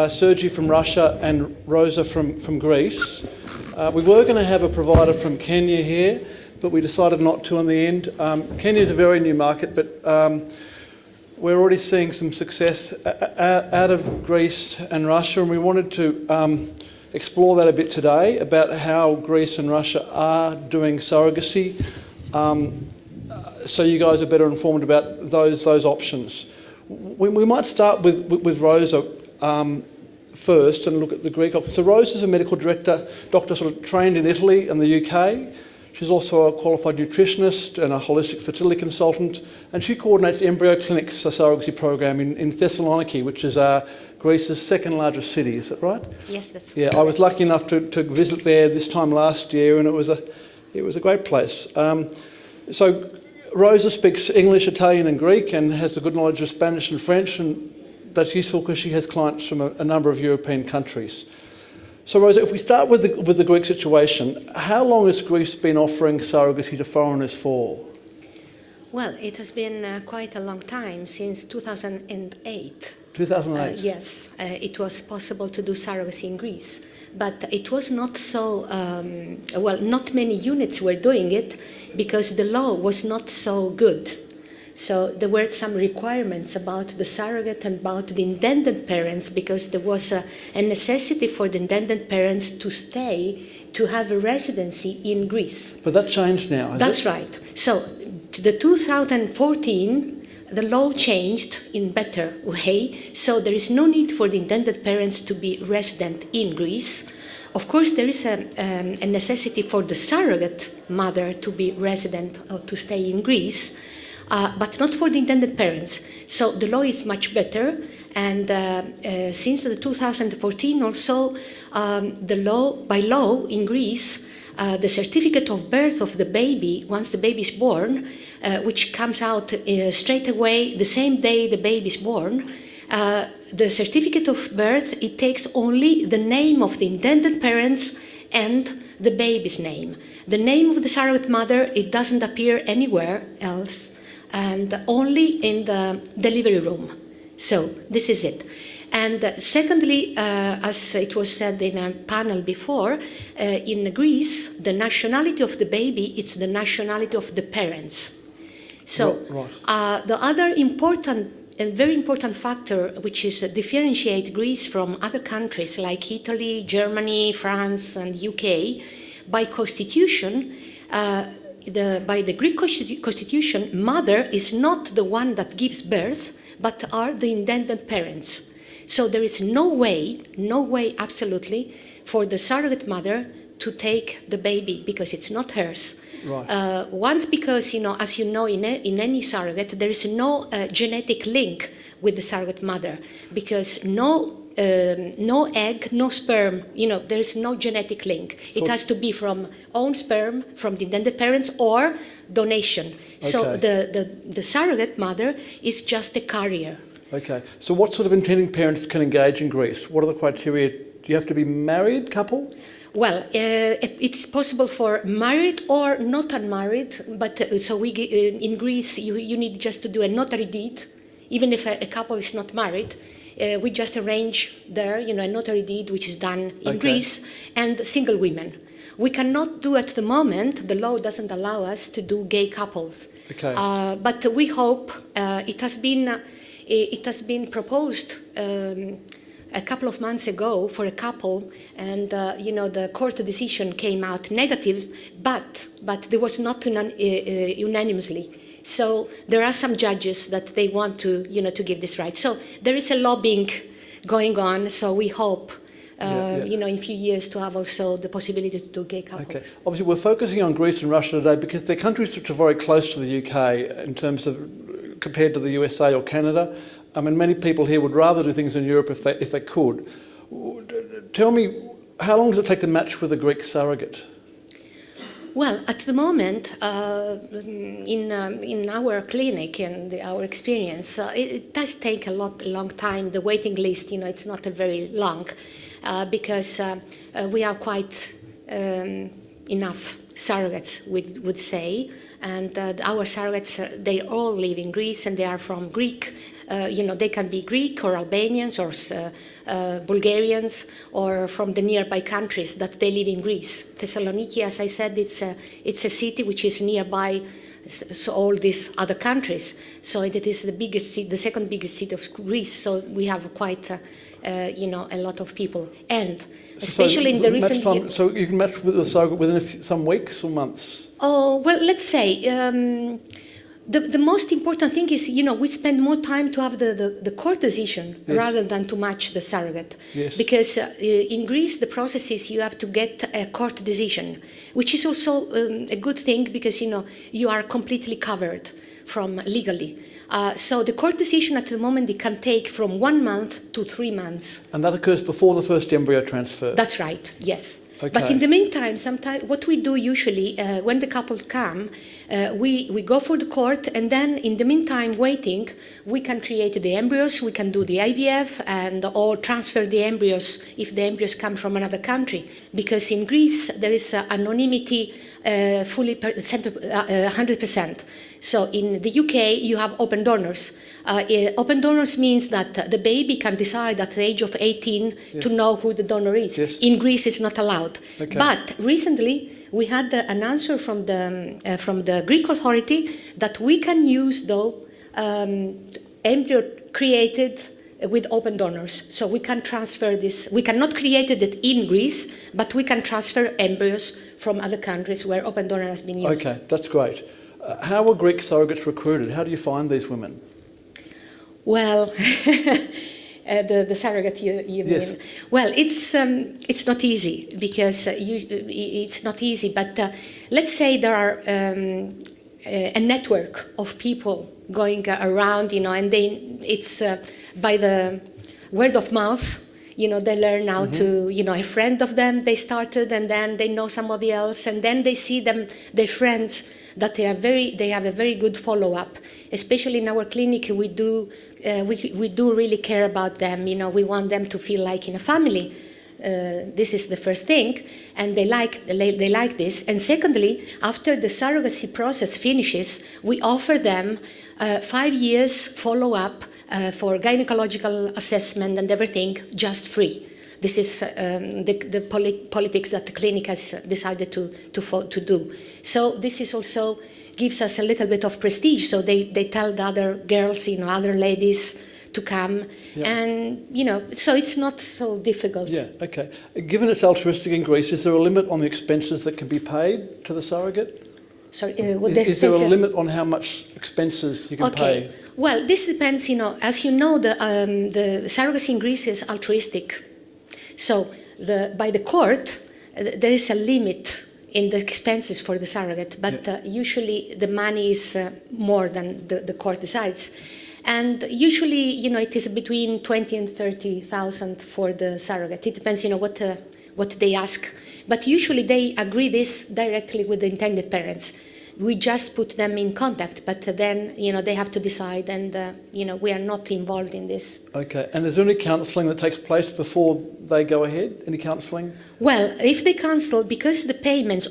Sergei from Russia and Rosa from Greece. We were going to have a provider from Kenya here, but we decided not to in the end. Kenya is a very new market, but we're already seeing some success out of Greece and Russia, and we wanted to explore that a bit today about how Greece and Russia are doing surrogacy, so you guys are better informed about those options. We might start with Rosa first and look at the Greek option. So Rosa's a medical doctor sort of trained in Italy and the UK. She's also a qualified nutritionist and a holistic fertility consultant, and she coordinates Embryo Clinic's surrogacy program in Thessaloniki, which is Greece's second largest city. Is that right? Yes, that's yeah. I was lucky enough to visit there this time last year, and it was a great place. So Rosa speaks English, Italian, and Greek, and has a good knowledge of Spanish and French, and that's useful because she has clients from a number of European countries. So Rosa, if we start with the Greek situation, how long has Greece been offering surrogacy to foreigners for? Well, it has been quite a long time, since 2008. 2008? Yes, it was possible to do surrogacy in Greece. But it was not so, not many units were doing it because the law was not so good. So there were some requirements about the surrogate and about the intended parents, because there was a necessity for the intended parents to stay, to have a residency in Greece. But that changed now, has That's it? right. So the 2014, the law changed in better way, so there is no need for the intended parents to be resident in Greece. Of course, there is a necessity for the surrogate mother to be resident or to stay in Greece, but not for the intended parents. So the law is much better, and since the 2014 also, by law in Greece, the certificate of birth of the baby, once the baby is born, which comes out straight away the same day the baby is born, the certificate of birth, it takes only the name of the intended parents and the baby's name. The name of the surrogate mother, it doesn't appear anywhere else, and only in the delivery room. So this is it. And secondly, as it was said in a panel before, in Greece, the nationality of the baby, it's the nationality of the parents. So right. The other important and very important factor, which is differentiate Greece from other countries like Italy, Germany, France, and UK, by constitution, by the Greek constitution, mother is not the one that gives birth, but are the intended parents. So there is no way absolutely, for the surrogate mother to take the baby, because it's not hers. Right. Once, because, as you know, in any surrogate, there is no genetic link with the surrogate mother, because no egg, no sperm, there is no genetic link. So it has to be from own sperm, from the intended parents, or donation. Okay. So the surrogate mother is just a carrier. Okay. So what sort of intending parents can engage in Greece? What are the criteria? Do you have to be married couple? Well, it's possible for married or not unmarried, but so in Greece you need just to do a notary deed, even if a couple is not married. We just arrange there, a notary deed which is done in Greece, and single women. We cannot do at the moment, the law doesn't allow us to do gay couples. Okay. But we hope, it has been proposed a couple of months ago for a couple, and the court decision came out negative, but there was not unanimously. So there are some judges that they want to give this right. So there is a lobbying going on. So we hope, in a few years, to have also the possibility to do gay couples. Okay. Obviously, we're focusing on Greece and Russia today because they're countries which are very close to the UK in terms of compared to the USA or Canada. I mean, many people here would rather do things in Europe if they could. Tell me, how long does it take to match with a Greek surrogate? Well, at the moment, in our clinic and our experience, it does take a long time. The waiting list, it's not a very long, because we are quite enough surrogates, we would say. And our surrogates, they all live in Greece, and they are from Greek. They can be Greek or Albanians or Bulgarians or from the nearby countries that they live in Greece. Thessaloniki, as I said, it's a city which is nearby so all these other countries. So it is the biggest city, the second biggest city of Greece. So we have quite, a lot of people. And especially in the recent years. So you can match with the surrogate within some weeks or months? Oh, well, let's say the most important thing is, we spend more time to have the court decision rather than to match the surrogate. Yes. Because in Greece, the process is you have to get a court decision, which is also a good thing because, you are completely covered from legally. So the court decision at the moment, it can take from 1 month to 3 months. And that occurs before the first embryo transfer? That's right, yes. Okay. But in the meantime, sometimes what we do usually when the couples come, we go for the court, and then in the meantime, waiting, we can create the embryos, we can do the IVF, and or transfer the embryos if the embryos come from another country. Because in Greece there is anonymity fully 100%. So in the UK you have open donors. Open donors means that the baby can decide at the age of 18 to know who the donor is. Yes. In Greece it's not allowed. Okay. But recently we had an answer from the Greek authority that we can use embryo created with open donors. So we can transfer this. We cannot create it in Greece, but we can transfer embryos from other countries where open donor has been used. Okay, that's great. How were Greek surrogates recruited? How do you find these women? Well, the surrogate you Yes. mean. Well, it's not easy because it's not easy. But let's say there are a network of people going around, and it's by the word of mouth. They learn how to, a friend of them they started, and then they know somebody else, and then they see their friends that they have a very good follow-up. Especially in our clinic, we do really care about them. We want them to feel like in a family. This is the first thing, and they like this. And secondly, after the surrogacy process finishes, we offer them 5 years follow-up for gynecological assessment and everything, just free. This is the politics that the clinic has decided to do. So this is also gives us a little bit of prestige. So they tell the other girls, other ladies to come, and so it's not so difficult. Yeah. Okay. Given it's altruistic in Greece, is there a limit on the expenses that can be paid to the surrogate? Sorry, is there a limit on how much expenses you can pay? Well, this depends. As you know, the surrogacy in Greece is altruistic. So by the court, there is a limit in the expenses for the surrogate, but usually the money is more than the court decides. And usually, it is between 20 and 30,000 for the surrogate. It depends, what they ask. But usually they agree this directly with the intended parents. We just put them in contact, but then, they have to decide, and, we are not involved in this. Okay. And is there any counselling that takes place before they go ahead? Any counselling? Well, if they cancel, because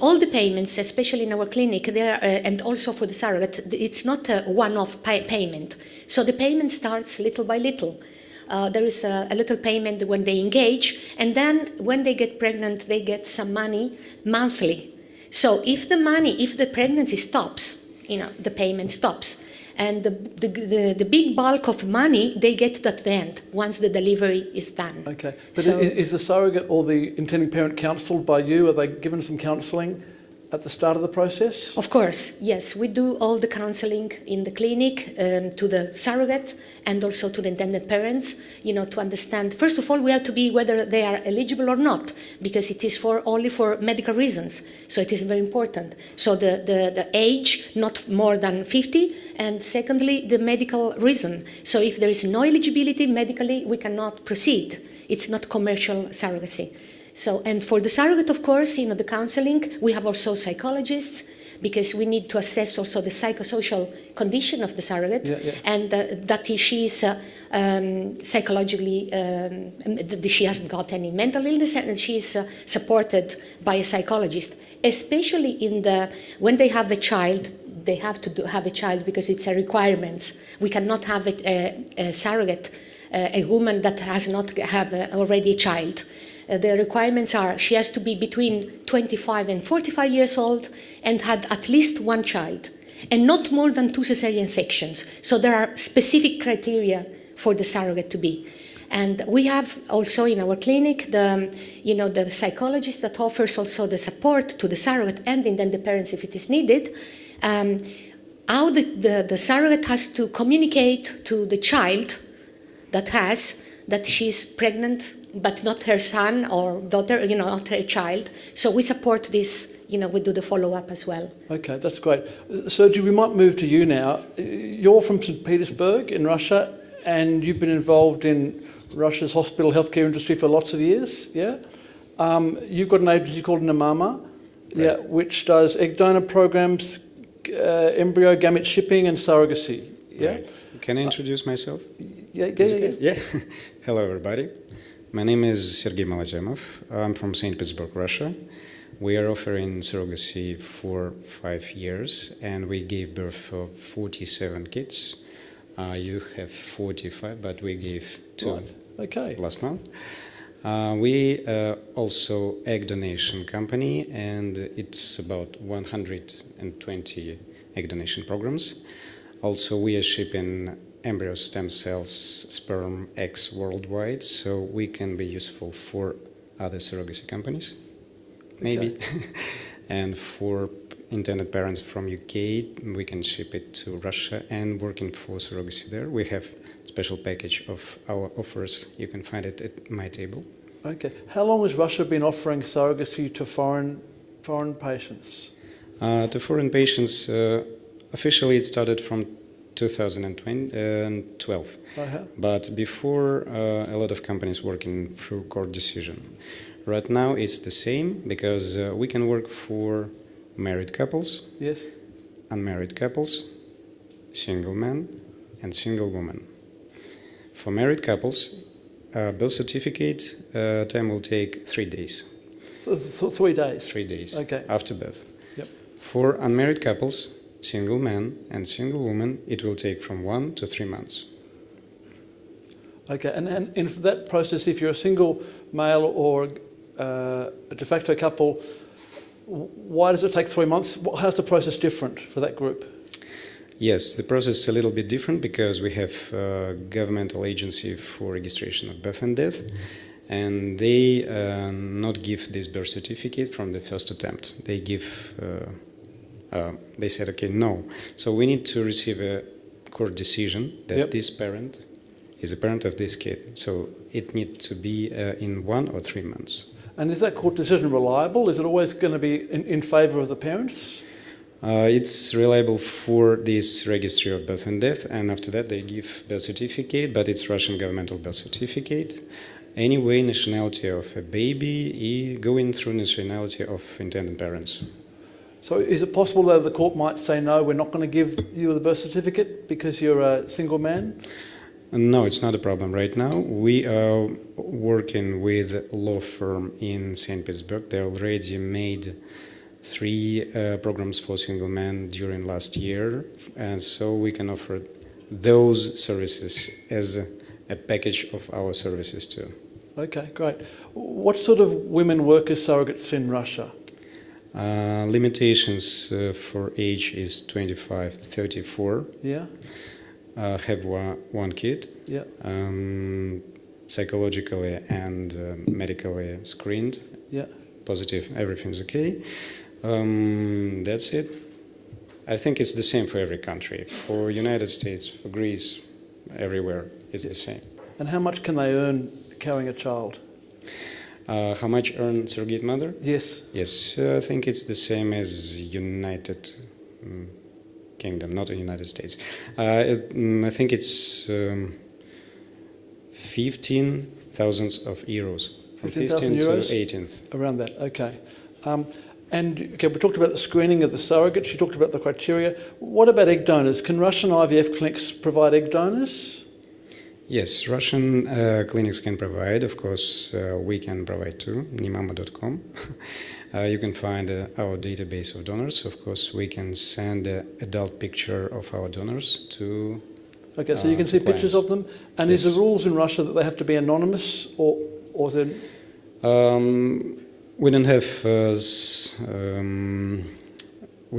all the payments, especially in our clinic, and also for the surrogate, it's not a one-off payment. So the payment starts little by little. There is a little payment when they engage, and then when they get pregnant, they get some money monthly. So if the pregnancy stops, the payment stops. And the big bulk of money, they get at the end, once the delivery is done. Okay. But is the surrogate or the intending parent counselled by you? Are they given some counselling at the start of the process? Of course, yes. We do all the counselling in the clinic to the surrogate and also to the intended parents, to understand. First of all, we have to be whether they are eligible or not, because it is only for medical reasons. So it is very important. So the age, not more than 50, and secondly, the medical reason. So if there is no eligibility medically, we cannot proceed. It's not commercial surrogacy. So, and for the surrogate, of course, the counseling, we have also psychologists because we need to assess also the psychosocial condition of the surrogate, and that she is psychologically, she hasn't got any mental illness, and she is supported by a psychologist, especially when they have a child. They have to have a child because it's a requirement. We cannot have a surrogate, a woman that has not have already a child. The requirements are she has to be between 25 and 45 years old and had at least one child, and not more than 2 cesarean sections. So there are specific criteria for the surrogate to be. And we have also in our clinic the psychologist that offers also the support to the surrogate and then the parents if it is needed. How the surrogate has to communicate to the child that she's pregnant, but not her son or daughter, not her child. So we support this, we do the follow-up as well. Okay, that's great. Sergey, we might move to you now. You're from St. Petersburg in Russia, and you've been involved in Russia's hospital healthcare industry for lots of years, yeah? You've got an agency called Nemama, right, which does egg donor programs, embryo gamete shipping and surrogacy. Yeah. Right. Can I introduce myself? Yeah. Hello, everybody. My name is Sergey Malatemov. I'm from St. Petersburg, Russia. We are offering surrogacy for 5 years, and we gave birth to 47 kids. You have 45, but we gave 2 last month. We also egg donation company, and it's about 120 egg donation programs. Also, we are shipping embryo stem cells, sperm, eggs worldwide, so we can be useful for other surrogacy companies, maybe. And for intended parents from UK, we can ship it to Russia and working for surrogacy there. We have special package of our offers. You can find it at my table. Okay. How long has Russia been offering surrogacy to foreign patients? To foreign patients, officially it started from 2012. But before, a lot of companies working through court decision. Right now it's the same because we can work for married couples, yes, unmarried couples, single men, and single women. For married couples, birth certificate time will take 3 days. 3 days? 3 days, okay, after birth. Yep. For unmarried couples, single men and single women, it will take from 1 to 3 months. Okay, and for that process, if you're a single male or a de facto couple, why does it take 3 months? How's the process different for that group? Yes, the process is a little bit different because we have a governmental agency for registration of birth and death, and they not give this birth certificate from the first attempt. They give, they said, okay, no. So we need to receive a court decision that this parent is a parent of this kid. So it needs to be in 1 or 3 months. And is that court decision reliable? Is it always going to be in favour of the parents? It's reliable for this registry of birth and death, and after that they give birth certificate, but it's Russian governmental birth certificate. Anyway, nationality of a baby is going through nationality of intended parents. So is it possible that the court might say, no, we're not going to give you the birth certificate because you're a single man? No, it's not a problem right now. We are working with a law firm in St. Petersburg. They already made 3 programs for single men during last year, and so we can offer those services as a package of our services too. Okay, great. What sort of women work as surrogates in Russia? Limitations for age is 25 to 34. Yeah. Have one kid. Yeah. Psychologically and medically screened. Yeah. Positive, everything's okay. That's it. I think it's the same for every country. For United States, for Greece, everywhere, it's the same. And how much can they earn carrying a child? How much earn surrogate mother? Yes. Yes, I think it's the same as United Kingdom, not the United States. I think it's 15,000 euros. From 15,000 to euros? 18. Around that, okay. And okay, we talked about the screening of the surrogates. You talked about the criteria. What about egg donors? Can Russian IVF clinics provide egg donors? Yes, Russian clinics can provide. Of course, we can provide too. nimama.com. You can find our database of donors. Of course, we can send an adult picture of our donors to. Okay, so you can see pictures clients. of them. And Yes. is the rules in Russia that they have to be anonymous, or is there? We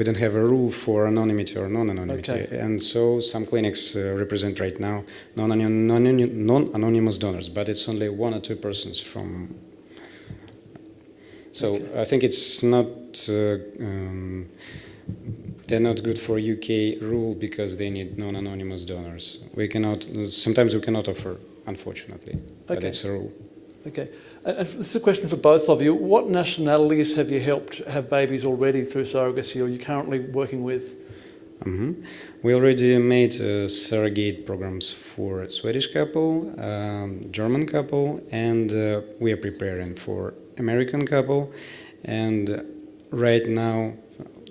don't have a rule for anonymity or non-anonymity, Okay. and so some clinics represent right now non-anonymous donors, but it's only 1 or 2 persons from. So Okay. I think it's not. They're not good for UK rule because they need non-anonymous donors. We cannot. Sometimes we cannot offer, unfortunately, but Okay. it's a rule. Okay. And this is a question for both of you. What nationalities have you helped have babies already through surrogacy, or are you currently working with? We already made surrogate programs for a Swedish couple, German couple, and we are preparing for American couple. And right now,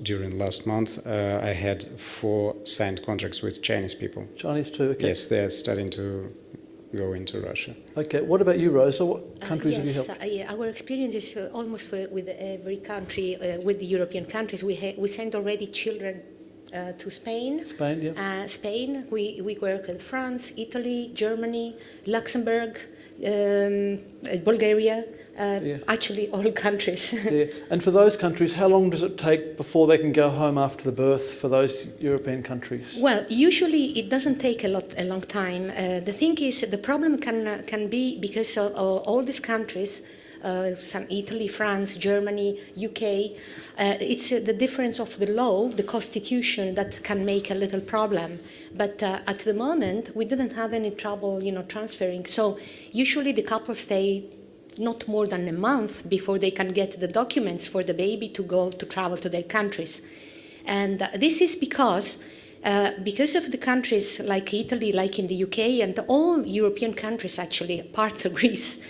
during last month, I had 4 signed contracts with Chinese people. Chinese too? Okay. Yes, they are starting to go into Russia. Okay. What about you, Rosa? What countries have you Yes, helped? yeah, our experience is almost with every country, with the European countries. We sent already children to Spain. Spain, yeah. Spain. We work with France, Italy, Germany, Luxembourg, Bulgaria. Yeah. Actually, all countries. Yeah. And for those countries, how long does it take before they can go home after the birth for those European countries? Well, usually it doesn't take a long time. The thing is, the problem can be because of all these countries, some Italy, France, Germany, UK. It's the difference of the law, the constitution, that can make a little problem. But at the moment, we didn't have any trouble, transferring. So usually the couple stay not more than a month before they can get the documents for the baby to travel to their countries. And this is because of the countries like Italy, like in the UK, and all European countries actually, apart of Greece,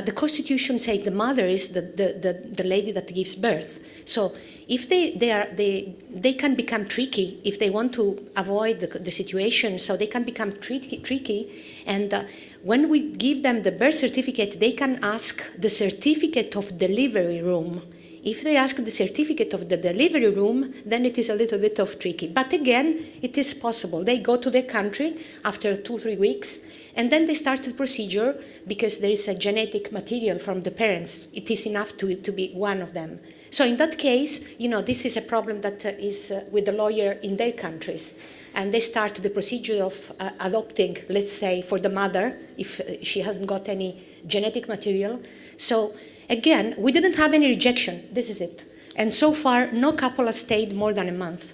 the constitution says the mother is the lady that gives birth. So if they can become tricky if they want to avoid the situation, so they can become tricky. And when we give them the birth certificate, they can ask the certificate of delivery room. If they ask the certificate of the delivery room, then it is a little bit of tricky. But again, it is possible. They go to their country after 2-3 weeks, and then they start the procedure because there is a genetic material from the parents. It is enough to be one of them. So in that case, this is a problem that is with the lawyer in their countries. And they start the procedure of adopting, let's say, for the mother, if she hasn't got any genetic material. So again, we didn't have any rejection. This is it. And so far, no couple has stayed more than a month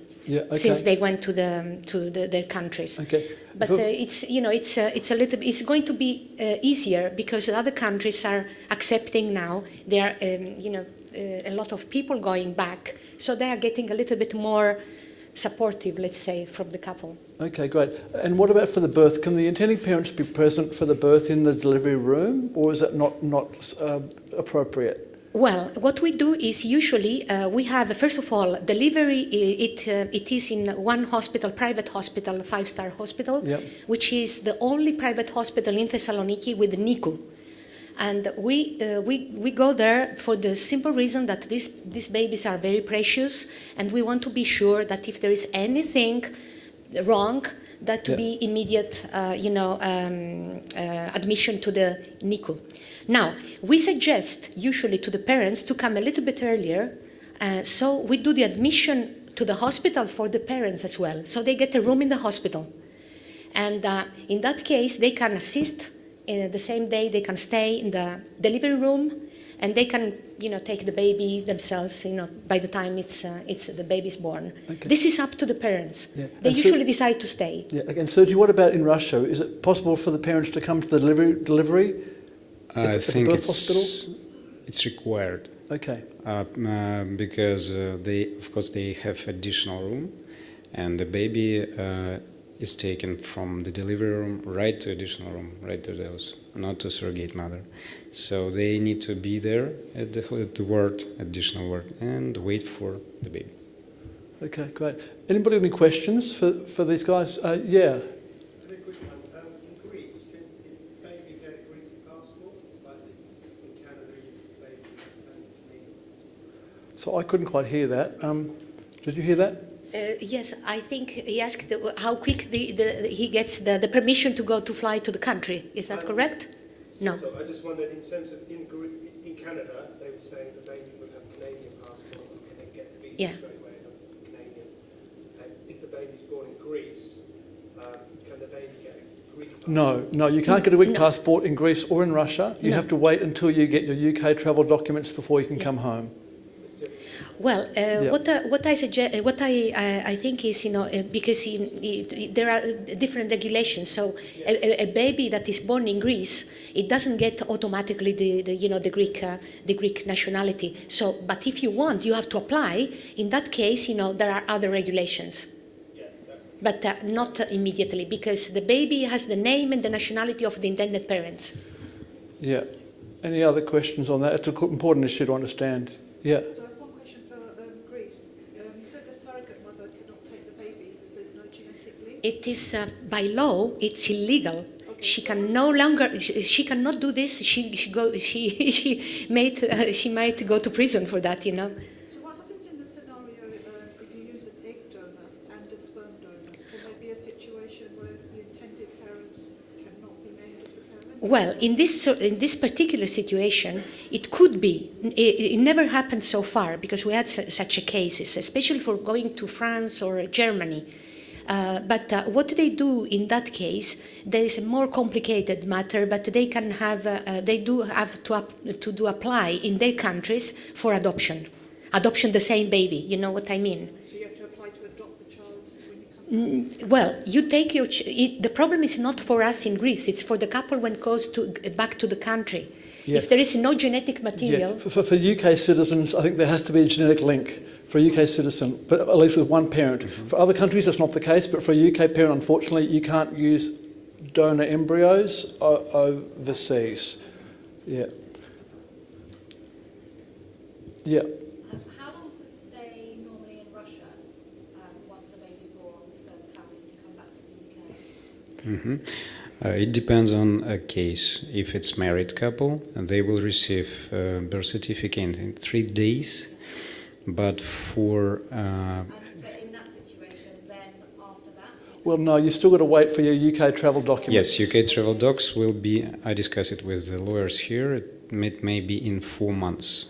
since they went to their countries. Okay. But it's going to be easier because other countries are accepting now. There are a lot of people going back, so they are getting a little bit more supportive, let's say, from the couple. Okay, great. And what about for the birth? Can the intending parents be present for the birth in the delivery room, or is that not appropriate? Well, what we do is usually we have, first of all, delivery. It is in one hospital, private hospital, 5-star hospital, Yep. which is the only private hospital in Thessaloniki with NICU. And we go there for the simple reason that these babies are very precious, and we want to be sure that if there is anything wrong, that to be immediate, admission to the NICU. Now, we suggest usually to the parents to come a little bit earlier, so we do the admission to the hospital for the parents as well. So they get a room in the hospital. And in that case, they can assist the same day, they can stay in the delivery room, and they can, take the baby themselves, by the time it's the baby's born. Okay. This is up to the parents. Yeah. They And usually decide to stay. Yeah. Again, Sergey, what about in Russia? Is it possible for the parents to come to the delivery? I think birth hospital? it's required. Okay. Because they have additional room, and the baby is taken from the delivery room right to additional room, right to the house, not to surrogate mother. So they need to be there at the ward, additional ward, and wait for the baby. Okay, great. Anybody have any questions for these guys? Yeah. Very quick one. In Greece, can a baby get a Greek passport? Like in Canada, you baby Canadian passport. So I couldn't quite hear that. Did you hear that? Yes, I think he asked how quick he gets the permission to go to fly to the country. Is that correct? No. So I just wondered, in terms of in Canada, they were saying the baby would have a Canadian passport and then get the visa Yeah. straight away, Canadian. And if the baby's born in Greece, can the baby get a Greek passport? No, you can't get a Greek No. passport in Greece or in Russia. You No. have to wait until you get your UK travel documents before you can Yeah. come home. Well, Yeah. what I suggest, what I think is, because there are different regulations. So a baby that is born in Greece, it doesn't get automatically the Greek nationality. So, but if you want, you have to apply. In that case, there are other regulations. But not immediately, because the baby has the name and the nationality of the intended parents. Yeah. Any other questions on that? It's an important issue to understand. Yeah. So I have one question for Greece. You said the surrogate mother cannot take the baby because there's no genetic link. It is by law, it's illegal. Okay, She so can no longer. She cannot do this. She might go to prison for that. So what happens in the scenario if you use an egg donor and a sperm donor? Can there be a situation where the intended parents cannot be named as the parents? Well, in this particular situation, it could be. It never happened so far because we had such a cases, especially for going to France or Germany. But what they do in that case, there is a more complicated matter. But they can have, they do have to apply in their countries for adoption, the same baby. You know what I mean? So you have to apply to adopt the child when you come back? Well, you take your. The problem is not for us in Greece. It's for the couple when it goes back to the country. Yeah. If there is no genetic material. Yeah. For UK citizens, I think there has to be a genetic link for a UK citizen, but at least with one parent. For other countries, that's not the case, but for a UK parent, unfortunately, you can't use donor embryos overseas. Yeah. Yeah. How long does the stay normally in Russia once the baby's born for the family to come back to the UK? It depends on a case. If it's married couple, they will receive birth certificate in 3 days. But for But in that situation, then after that? Well, no, you've still got to wait for your UK travel documents. yes, UK travel docs will be. I discuss it with the lawyers here. It may be in 4 months.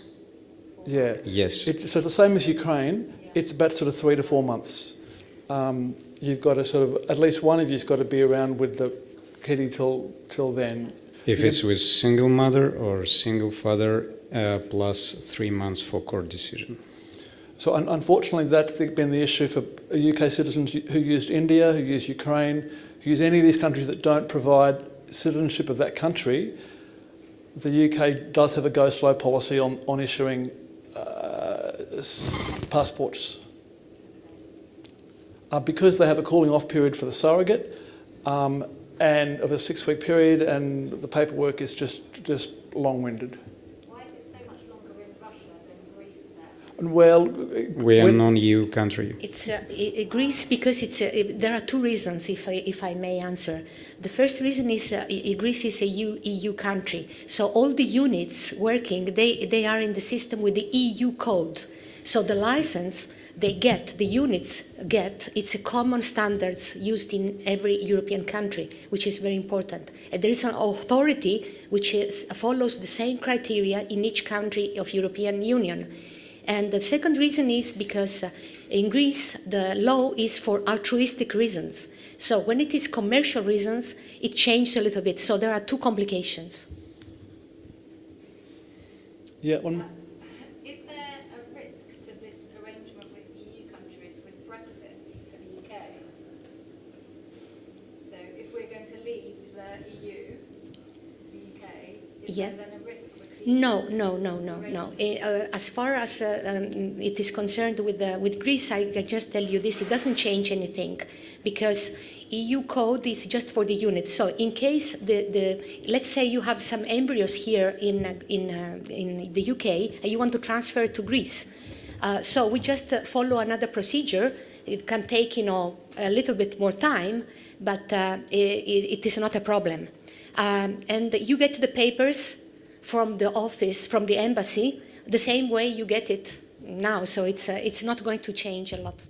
Yeah. Yes. So it's the same as Ukraine. It's about sort of 3 to 4 months. You've got to sort of, at least one of you's got to be around with the kitty till then. If it's with single mother or single father, plus 3 months for court decision. So unfortunately, that's been the issue for UK citizens who used India, who use Ukraine, who use any of these countries that don't provide citizenship of that country. The UK does have a go-slow policy on issuing passports. Because they have a cooling-off period for the surrogate and of a 6-week period, and the paperwork is just long-winded. Why is it so much longer in Russia than Greece then? And well, We are a non-EU country. It's Greece because there are two reasons, if I may answer. The first reason is Greece is a EU country, so all the units working they are in the system with the EU code. So the license the units get, it's a common standards used in every European country, which is very important. And there is an authority which follows the same criteria in each country of European Union. And the second reason is because in Greece, the law is for altruistic reasons. So when it is commercial reasons, it changed a little bit. So there are two complications. yeah, one. Is there a risk to this arrangement with EU countries with Brexit for the UK? So if we're going to leave the EU, the UK, is Yeah. there then a risk with No, no, no, no, no. As far as it is concerned with Greece, I can just tell you this: it doesn't change anything, because EU code is just for the unit. So, in case let's say you have some embryos here in the UK and you want to transfer to Greece, so we just follow another procedure. It can take a little bit more time, but it is not a problem. And you get the papers from the office, from the embassy, the same way you get it now. So it's not going to change a lot.